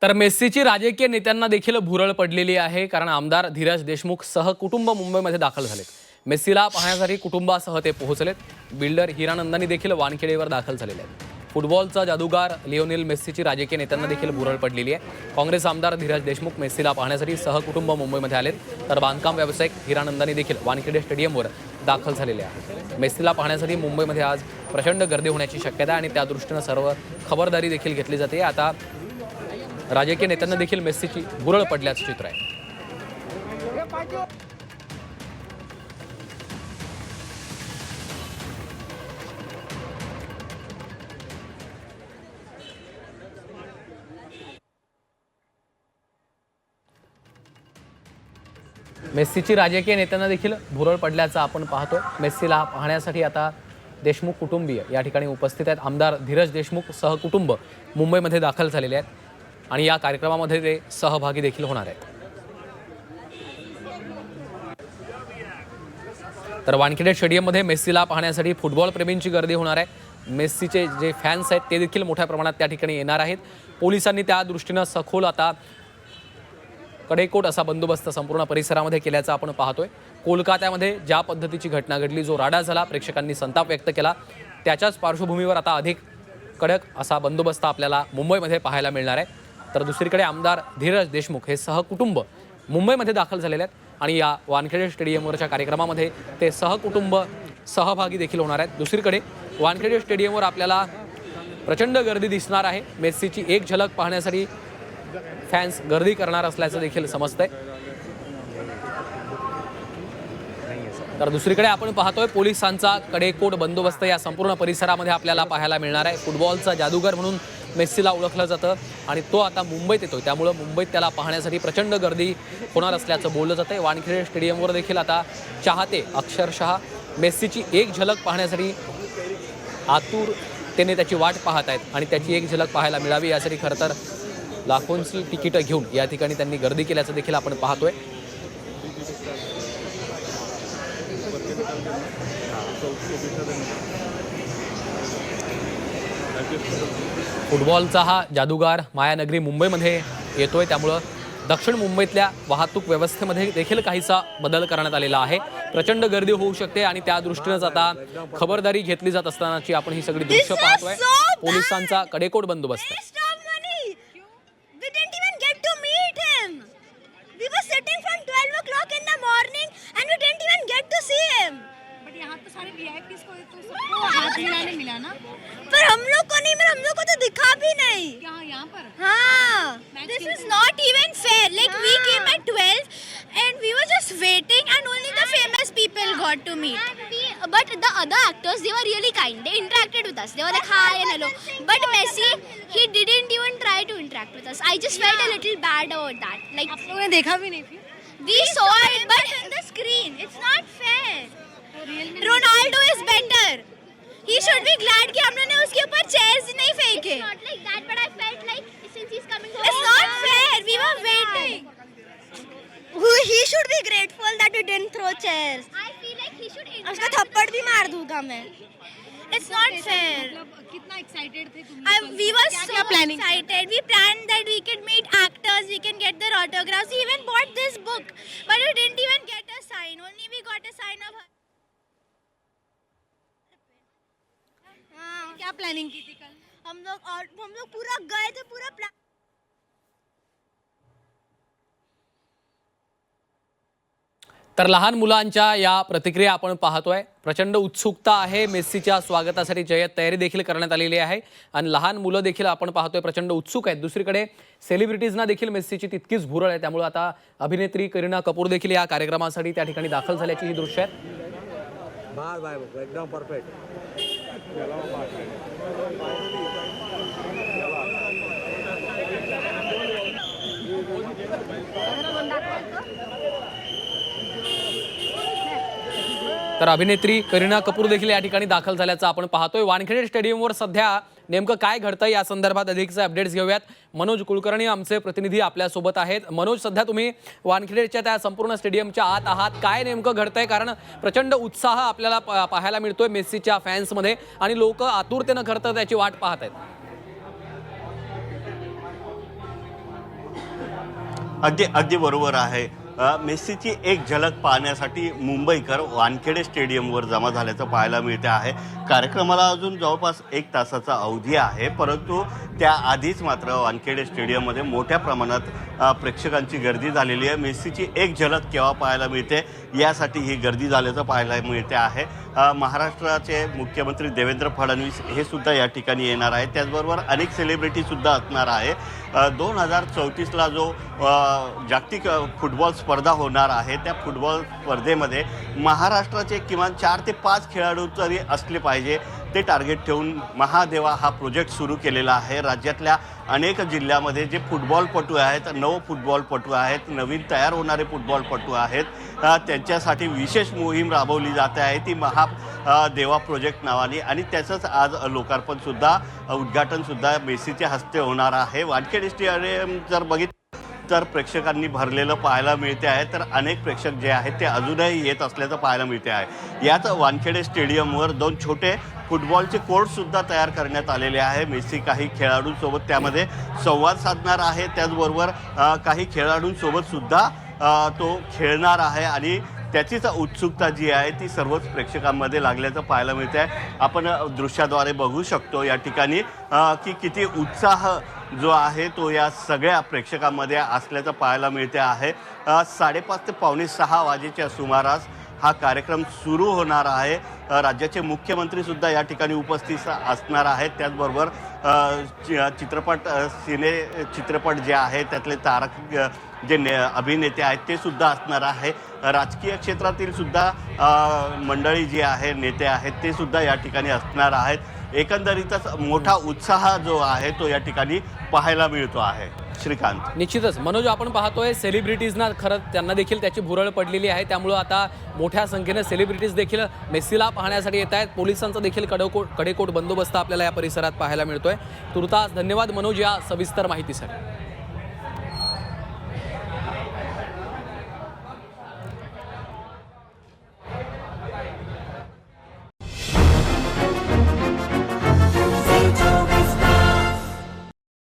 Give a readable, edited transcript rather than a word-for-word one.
तर मेस्सीची राजकीय नेत्यांना देखील भुरळ पडलेली आहे, कारण आमदार धीरज देशमुख सहकुटुंब मुंबईमध्ये दाखल झालेत. मेस्सीला पाहण्यासाठी कुटुंबासह ते पोहोचलेत. बिल्डर हिरानंदानी देखील वानखेडेवर दाखल झालेले आहेत. फुटबॉलचा जादूगार लिओनेल मेस्सीची राजकीय नेत्यांना देखील भुरळ पडलेली आहे. काँग्रेस आमदार धीरज देशमुख मेस्सीला पाहण्यासाठी सहकुटुंब मुंबईमध्ये आलेत, तर बांधकाम व्यावसायिक हिरानंदानी देखील वानखेडे स्टेडियमवर दाखल झालेले आहेत. मेस्सीला पाहण्यासाठी मुंबईमध्ये आज प्रचंड गर्दी होण्याची शक्यता आहे आणि त्या दृष्टीनं सर्व खबरदारी देखील घेतली जाते. आता राजकीय नेत्यांना देखील मेस्सीची भुरळ पडल्याचं चित्र आहे. मेस्सीची राजकीय नेत्यांना देखील भुरळ पडल्याचं आपण पाहतोय. मेस्सीला पाहण्यासाठी आता देशमुख कुटुंबीय या ठिकाणी उपस्थित आहेत. आमदार धीरज देशमुख सहकुटुंब मुंबईमध्ये दाखल झालेले आहेत आणि या कार्यक्रमामध्ये ते सहभागी देखील होणार आहेत. तर वानखेडे स्टेडियममध्ये मेस्सीला पाहण्यासाठी फुटबॉल प्रेमींची गर्दी होणार आहे. मेस्सीचे जे फॅन्स आहेत ते देखील मोठ्या प्रमाणात त्या ठिकाणी येणार आहेत. पोलिसांनी त्या दृष्टीनं सखोल आता कडेकोट असा बंदोबस्त संपूर्ण परिसरामध्ये केल्याचं आपण पाहतोय. कोलकात्यामध्ये ज्या पद्धतीची घटना घडली, जो राडा झाला, प्रेक्षकांनी संताप व्यक्त केला, त्याच्याच पार्श्वभूमीवर आता अधिक कडक असा बंदोबस्त आपल्याला मुंबईमध्ये पाहायला मिळणार आहे. तर दुसरीकडे आमदार धीरज देशमुख हे सहकुटुंब मुंबईमध्ये दाखल झालेले आहेत आणि या वानखेडे स्टेडियमवरच्या कार्यक्रमामध्ये ते सहकुटुंब सहभागी देखील होणार आहेत. दुसरीकडे वानखेडे स्टेडियमवर आपल्याला प्रचंड गर्दी दिसणार आहे. मेस्सीची एक झलक पाहण्यासाठी फॅन्स गर्दी करणार असल्याचं देखील समजतंय. तर दुसरीकडे आपण पाहतोय पोलिसांचा कडेकोट बंदोबस्त या संपूर्ण परिसरामध्ये आपल्याला पाहायला मिळणार आहे. फुटबॉलचा जादूगार म्हणून मेस्सीला ओळखलं जातं आणि तो आता मुंबईत येतोय, त्यामुळं मुंबईत त्याला पाहण्यासाठी प्रचंड गर्दी होणार असल्याचं बोललं जातंय. वानखेडे स्टेडियमवर देखील आता चाहते अक्षरशः मेस्सीची एक झलक पाहण्यासाठी आतुरतेने त्याची वाट पाहत आहेत आणि त्याची एक झलक पाहायला मिळावी यासाठी खरं तर लाखोंची तिकीटं घेऊन या ठिकाणी त्यांनी गर्दी केल्याचं देखील आपण पाहतोय. फुटबॉलचा हा जादूगार मायानगरी मुंबईमध्ये येतोय, त्यामुळं दक्षिण मुंबईतल्या वाहतूक व्यवस्थेमध्ये देखील काहीसा बदल करण्यात आलेला आहे. प्रचंड गर्दी होऊ शकते आणि त्या दृष्टीनंच आता खबरदारी घेतली जात असतानाची आपण ही सगळी दृश्य पाहतोय. पोलिसांचा कडेकोट बंदोबस्त आहे. We were sitting from 12 o'clock in the morning and we didn't even get to see him. But यहाँ तो सारे VIPs को तो सबको हाथ मिलाने मिला ना? पर हम लोग को नहीं, पर हम लोग को तो दिखा भी नहीं. क्या यहाँ पर? हाँ. This is not even fair. Like we came at 12 and we were just waiting and only the famous people got to meet. But the other actors, they were really kind. They interacted with us. They were like hi and hello. But Messi, he didn't even try to interact with us. I just felt a little bad about that. Like आप लोगों ने देखा भी नहीं फिर? we saw it, but on the screen, it's not fair. Real में Ronaldo is better. He should be glad कि हम लोगों ने उसके ऊपर chairs नहीं फेंके. Not like that, but I felt like since he's coming to It's not fair. We were waiting. He should be grateful that we didn't throw chairs. I feel like he should उसका थप्पड़ भी मार दूंगा मैं. It's not fair. मतलब कितना excited थे तुम? We were क्या so planning? excited. We planned that we could meet actors, we can get their autographs. We even bought this book, but we didn't even get a sign. Only we got a sign of her. क्या planning की थी कल? हम लोग पूरा गए थे, पूरा plan. तर लहान मुलांच्या या प्रतिक्रिया आपण पाहतोय. प्रचंड उत्सुकता आहे. मेस्सीच्या स्वागतासाठी जय्यत तयारी देखील करण्यात आलेली आहे आणि लहान मुलं देखील आपण पाहतोय प्रचंड उत्सुक आहेत. दुसरीकडे सेलिब्रिटीजना देखील मेस्सीची तितकीच भुरळ आहे, त्यामुळे आता अभिनेत्री करीना कपूर देखील या कार्यक्रमासाठी त्या ठिकाणी दाखल झाल्याची ही दृश्य आहेत. बाय एकदम परफेक्ट. तर अभिनेत्री करीना कपूर देखील या ठिकाणी दाखल झाल्याचं आपण पाहतोय. वानखेडे स्टेडियमवर सध्या नेमकं काय घडतंय या संदर्भात अधिकचे अपडेट्स घेऊयात. मनोज कुलकर्णी आमचे प्रतिनिधी आपल्यासोबत आहेत. मनोज, सध्या तुम्ही वानखेडेच्या त्या संपूर्ण स्टेडियमच्या आत आहात. काय नेमकं घडतंय? कारण प्रचंड उत्साह आपल्याला पाहायला मिळतोय मेस्सीच्या फॅन्समध्ये आणि लोक आतुरतेनं खरं तर त्याची वाट पाहत आहेत. अगदी बरोबर आहे. मेस्सीची एक झलक पाहण्यासाठी मुंबईकर वानखेडे स्टेडियमवर जमा झाल्याचं पाहायला मिळते आहे. कार्यक्रमाला अजून जवळपास 1 तासाचा अवधी आहे, परंतु त्याआधीच मात्र वानखेडे स्टेडियममध्ये मोठ्या प्रमाणात प्रेक्षकांची गर्दी झालेली आहे. मेस्सीची एक झलक केव्हा पाहायला मिळते यासाठी ही गर्दी झाल्याचं पाहायला मिळते आहे. महाराष्ट्राचे मुख्यमंत्री देवेंद्र फडणवीस हे सुद्धा या ठिकाणी येणार आहेत. त्याचबरोबर अनेक सेलिब्रिटीसुद्धा असणार आहे. 2034ला जो जागतिक फुटबॉल स्पर्धा होणार आहे, त्या फुटबॉल स्पर्धेमध्ये महाराष्ट्राचे किमान 4 ते 5 खेळाडू तरी असले पाहिजे, ते टार्गेट ठेवून महादेवा हा प्रोजेक्ट सुरू केलेला आहे. राज्यातल्या अनेक जिल्ह्यामध्ये जे फुटबॉलपटू आहेत, नव फुटबॉलपटू आहेत, नवीन तयार होणारे फुटबॉलपटू आहेत, त्यांच्यासाठी विशेष मोहीम राबवली जाते आहे, ती महादेवा प्रोजेक्ट नावाने. आणि त्याचंच आज लोकार्पणसुद्धा, उद्घाटनसुद्धा मेस्सीच्या हस्ते होणार आहे. वानखेडे स्टेडियम जर बघितलं तर प्रेक्षकांनी भरलेलं पाहायला मिळते आहे. तर अनेक प्रेक्षक जे आहेत ते अजूनही येत असल्याचं पाहायला मिळते आहे. याच वानखेडे स्टेडियमवर 2 छोटे फुटबॉलचे कोर्टसुद्धा तयार करण्यात आलेले आहे. मेस्सी काही खेळाडूंसोबत त्यामध्ये संवाद साधणार आहे, त्याचबरोबर काही खेळाडूंसोबतसुद्धा तो खेळणार आहे आणि त्याचीच उत्सुकता जी आहे ती सर्वच प्रेक्षकांमध्ये लागल्याचं पाहायला मिळते आहे. आपण दृश्याद्वारे बघू शकतो या ठिकाणी की किती उत्साह जो आहे तो या सगळ्या प्रेक्षकांमध्ये असल्याचं पाहायला मिळते आहे. 5:30 ते 5:45 वाजेच्या सुमारास हा कार्यक्रम सुरू होणार आहे. राज्याचे मुख्यमंत्रीसुद्धा या ठिकाणी उपस्थित असणार आहेत. त्याचबरोबर चित्रपट जे आहे त्यातले तारक जे अभिनेते आहेत ते सुद्धा असणार आहे. राजकीय क्षेत्रातील सुद्धा मंडळी जी आहे, नेते आहेत, ते सुद्धा या ठिकाणी असणार आहेत. एकंदरीतच मोठा उत्साह जो आहे तो या ठिकाणी पाहायला मिळतो आहे. श्रीकांत. निश्चितच मनोज, आपण पाहतोय सेलिब्रिटीजना खरं त्यांना देखील त्याची भुरळ पडलेली आहे, त्यामुळं आता मोठ्या संख्येने सेलिब्रिटीज देखील मेस्सीला पाहण्यासाठी येत आहेत. पोलिसांचा देखील कडेकोट बंदोबस्त आपल्याला या परिसरात पाहायला मिळतोय. तुर्तास धन्यवाद मनोज या सविस्तर माहितीसाठी.